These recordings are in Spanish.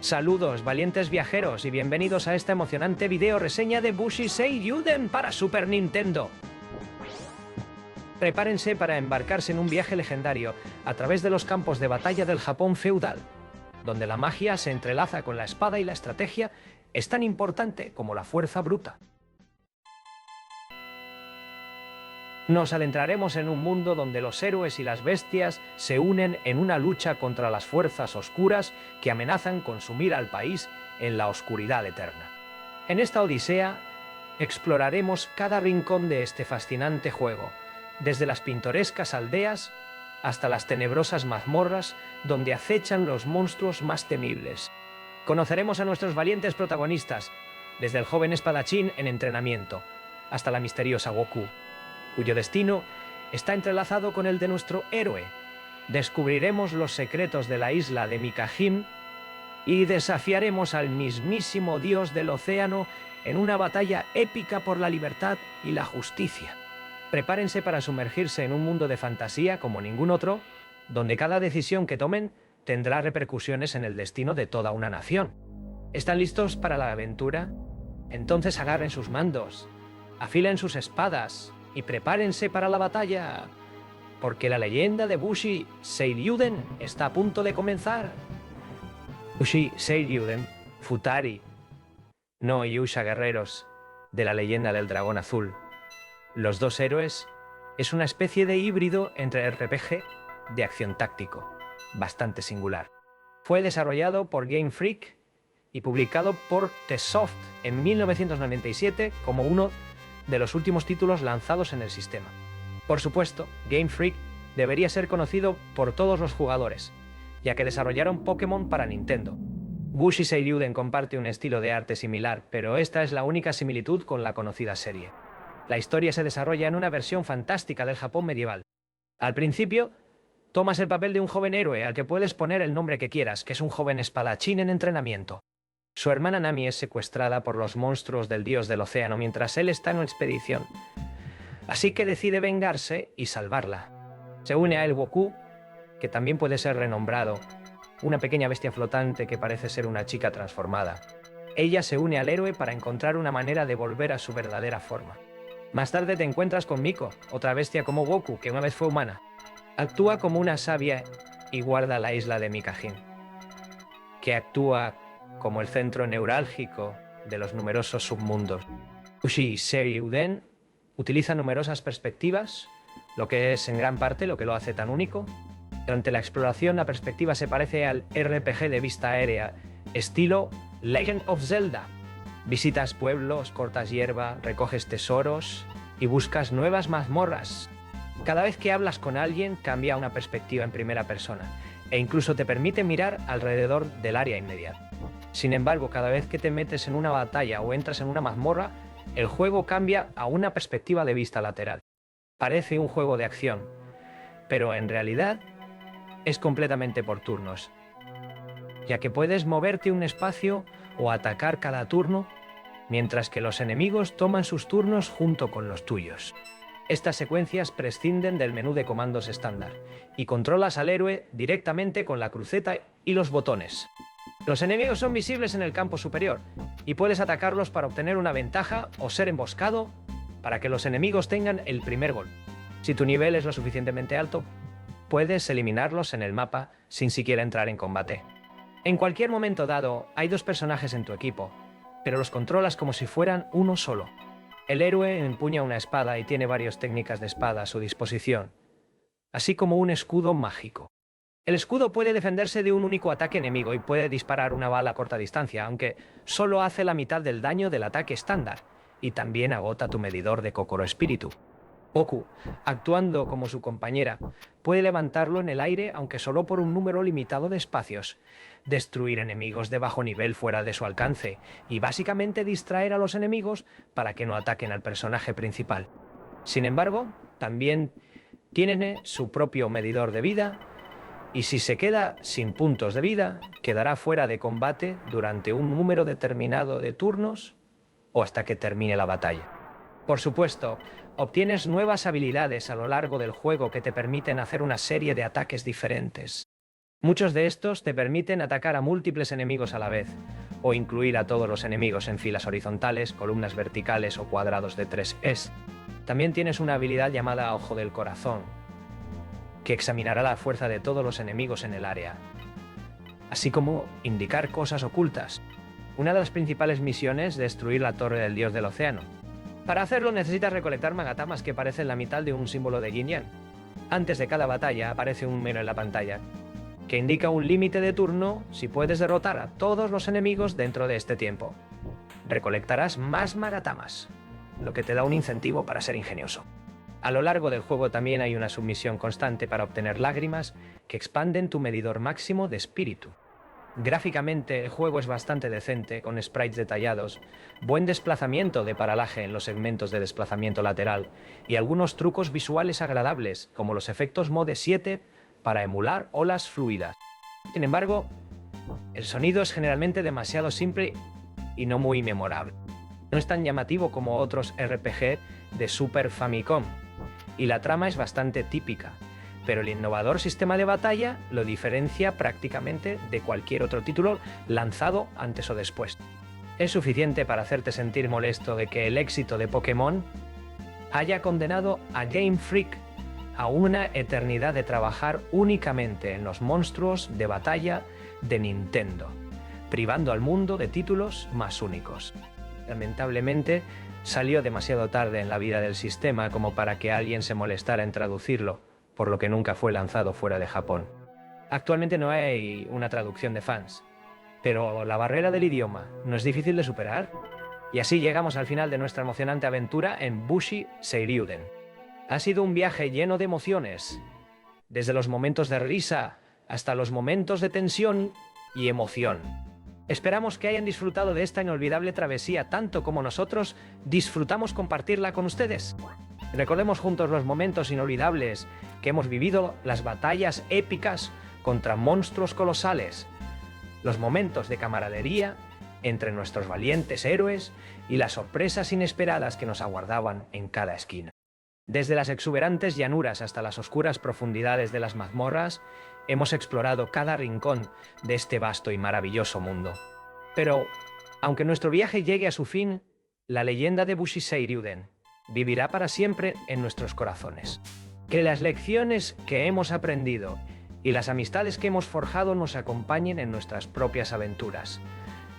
Saludos, valientes viajeros, y bienvenidos a esta emocionante video reseña de Bushi Seiyuden para Super Nintendo. Prepárense para embarcarse en un viaje legendario a través de los campos de batalla del Japón feudal, donde la magia se entrelaza con la espada y la estrategia es tan importante como la fuerza bruta. Nos adentraremos en un mundo donde los héroes y las bestias se unen en una lucha contra las fuerzas oscuras que amenazan con sumir al país en la oscuridad eterna. En esta odisea exploraremos cada rincón de este fascinante juego, desde las pintorescas aldeas hasta las tenebrosas mazmorras donde acechan los monstruos más temibles. Conoceremos a nuestros valientes protagonistas, desde el joven espadachín en entrenamiento hasta la misteriosa Goku, cuyo destino está entrelazado con el de nuestro héroe. Descubriremos los secretos de la isla de Mikajim y desafiaremos al mismísimo dios del océano en una batalla épica por la libertad y la justicia. Prepárense para sumergirse en un mundo de fantasía como ningún otro, donde cada decisión que tomen tendrá repercusiones en el destino de toda una nación. ¿Están listos para la aventura? Entonces agarren sus mandos, afilen sus espadas y prepárense para la batalla, porque la leyenda de Bushi Seiyuden está a punto de comenzar. Bushi Seiyuden, Futari, no Yusha guerreros de la leyenda del dragón azul. Los dos héroes es una especie de híbrido entre RPG de acción táctico, bastante singular. Fue desarrollado por Game Freak y publicado por TSoft en 1997 como uno de los últimos títulos lanzados en el sistema. Por supuesto, Game Freak debería ser conocido por todos los jugadores, ya que desarrollaron Pokémon para Nintendo. Bushi Seiyuden comparte un estilo de arte similar, pero esta es la única similitud con la conocida serie. La historia se desarrolla en una versión fantástica del Japón medieval. Al principio, tomas el papel de un joven héroe al que puedes poner el nombre que quieras, que es un joven espadachín en entrenamiento. Su hermana Nami es secuestrada por los monstruos del dios del océano mientras él está en una expedición. Así que decide vengarse y salvarla. Se une a él Goku, que también puede ser renombrado, una pequeña bestia flotante que parece ser una chica transformada. Ella se une al héroe para encontrar una manera de volver a su verdadera forma. Más tarde te encuentras con Miko, otra bestia como Goku, que una vez fue humana. Actúa como una sabia y guarda la isla de Mikajin, que actúa como el centro neurálgico de los numerosos submundos. Bushi Seiyuden utiliza numerosas perspectivas, lo que es en gran parte lo que lo hace tan único. Durante la exploración, la perspectiva se parece al RPG de vista aérea, estilo Legend of Zelda. Visitas pueblos, cortas hierba, recoges tesoros y buscas nuevas mazmorras. Cada vez que hablas con alguien, cambia una perspectiva en primera persona e incluso te permite mirar alrededor del área inmediata. Sin embargo, cada vez que te metes en una batalla o entras en una mazmorra, el juego cambia a una perspectiva de vista lateral. Parece un juego de acción, pero en realidad es completamente por turnos, ya que puedes moverte un espacio o atacar cada turno, mientras que los enemigos toman sus turnos junto con los tuyos. Estas secuencias prescinden del menú de comandos estándar y controlas al héroe directamente con la cruceta y los botones. Los enemigos son visibles en el campo superior y puedes atacarlos para obtener una ventaja o ser emboscado para que los enemigos tengan el primer gol. Si tu nivel es lo suficientemente alto, puedes eliminarlos en el mapa sin siquiera entrar en combate. En cualquier momento dado, hay dos personajes en tu equipo, pero los controlas como si fueran uno solo. El héroe empuña una espada y tiene varias técnicas de espada a su disposición, así como un escudo mágico. El escudo puede defenderse de un único ataque enemigo y puede disparar una bala a corta distancia, aunque solo hace la mitad del daño del ataque estándar, y también agota tu medidor de Kokoro Espíritu. Goku, actuando como su compañera, puede levantarlo en el aire aunque solo por un número limitado de espacios, destruir enemigos de bajo nivel fuera de su alcance y básicamente distraer a los enemigos para que no ataquen al personaje principal. Sin embargo, también tiene su propio medidor de vida y si se queda sin puntos de vida, quedará fuera de combate durante un número determinado de turnos o hasta que termine la batalla. Por supuesto, obtienes nuevas habilidades a lo largo del juego que te permiten hacer una serie de ataques diferentes. Muchos de estos te permiten atacar a múltiples enemigos a la vez, o incluir a todos los enemigos en filas horizontales, columnas verticales o cuadrados de 3S. También tienes una habilidad llamada Ojo del Corazón, que examinará la fuerza de todos los enemigos en el área, así como indicar cosas ocultas. Una de las principales misiones es destruir la Torre del Dios del Océano. Para hacerlo necesitas recolectar magatamas que parecen la mitad de un símbolo de Yin Yang. Antes de cada batalla aparece un menú en la pantalla, que indica un límite de turno si puedes derrotar a todos los enemigos dentro de este tiempo. Recolectarás más magatamas, lo que te da un incentivo para ser ingenioso. A lo largo del juego también hay una submisión constante para obtener lágrimas que expanden tu medidor máximo de espíritu. Gráficamente el juego es bastante decente, con sprites detallados, buen desplazamiento de paralaje en los segmentos de desplazamiento lateral y algunos trucos visuales agradables, como los efectos Mode 7 para emular olas fluidas. Sin embargo, el sonido es generalmente demasiado simple y no muy memorable. No es tan llamativo como otros RPG de Super Famicom, y la trama es bastante típica, pero el innovador sistema de batalla lo diferencia prácticamente de cualquier otro título lanzado antes o después. Es suficiente para hacerte sentir molesto de que el éxito de Pokémon haya condenado a Game Freak a una eternidad de trabajar únicamente en los monstruos de batalla de Nintendo, privando al mundo de títulos más únicos. Lamentablemente, salió demasiado tarde en la vida del sistema como para que alguien se molestara en traducirlo, por lo que nunca fue lanzado fuera de Japón. Actualmente no hay una traducción de fans, pero la barrera del idioma no es difícil de superar. Y así llegamos al final de nuestra emocionante aventura en Bushi Seiryuden. Ha sido un viaje lleno de emociones, desde los momentos de risa hasta los momentos de tensión y emoción. Esperamos que hayan disfrutado de esta inolvidable travesía tanto como nosotros disfrutamos compartirla con ustedes. Recordemos juntos los momentos inolvidables que hemos vivido, las batallas épicas contra monstruos colosales, los momentos de camaradería entre nuestros valientes héroes y las sorpresas inesperadas que nos aguardaban en cada esquina. Desde las exuberantes llanuras hasta las oscuras profundidades de las mazmorras, hemos explorado cada rincón de este vasto y maravilloso mundo. Pero, aunque nuestro viaje llegue a su fin, la leyenda de Bushi Seiryuden vivirá para siempre en nuestros corazones. Que las lecciones que hemos aprendido y las amistades que hemos forjado nos acompañen en nuestras propias aventuras,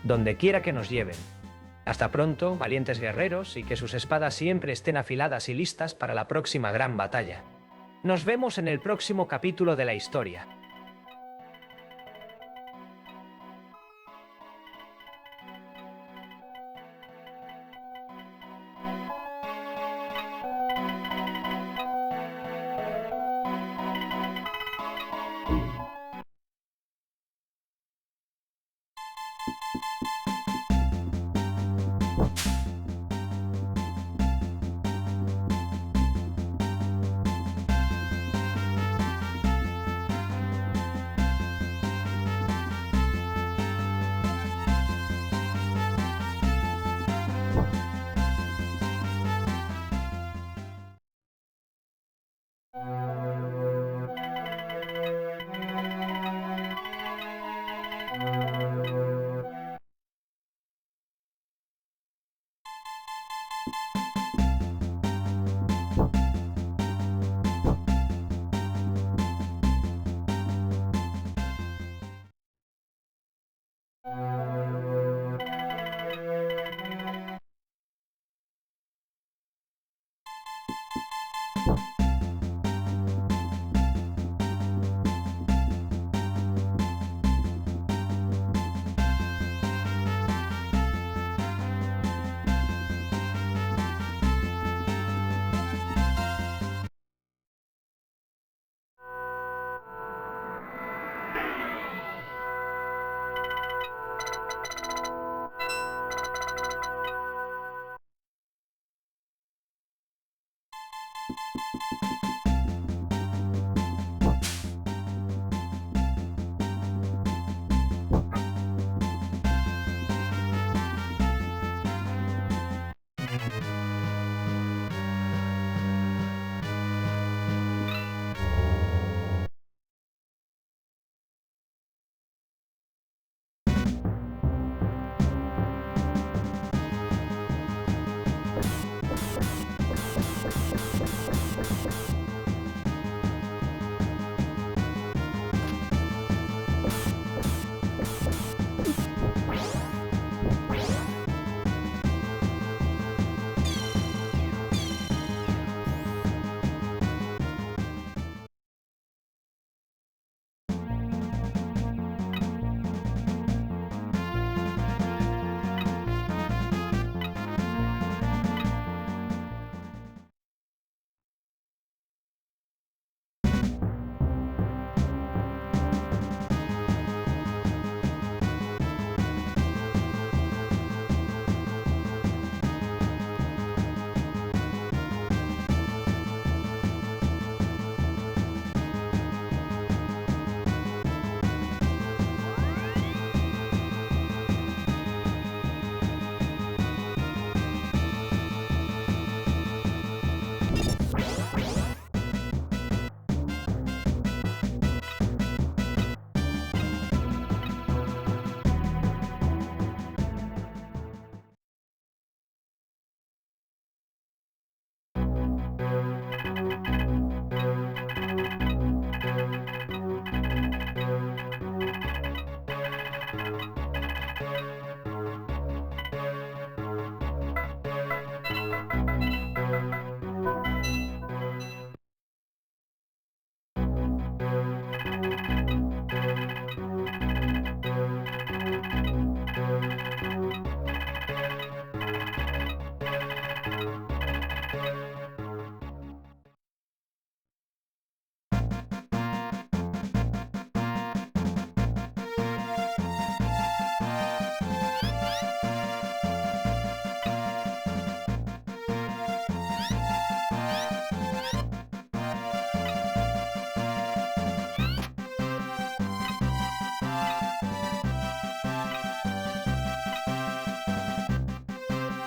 donde quiera que nos lleven. Hasta pronto, valientes guerreros, y que sus espadas siempre estén afiladas y listas para la próxima gran batalla. Nos vemos en el próximo capítulo de la historia.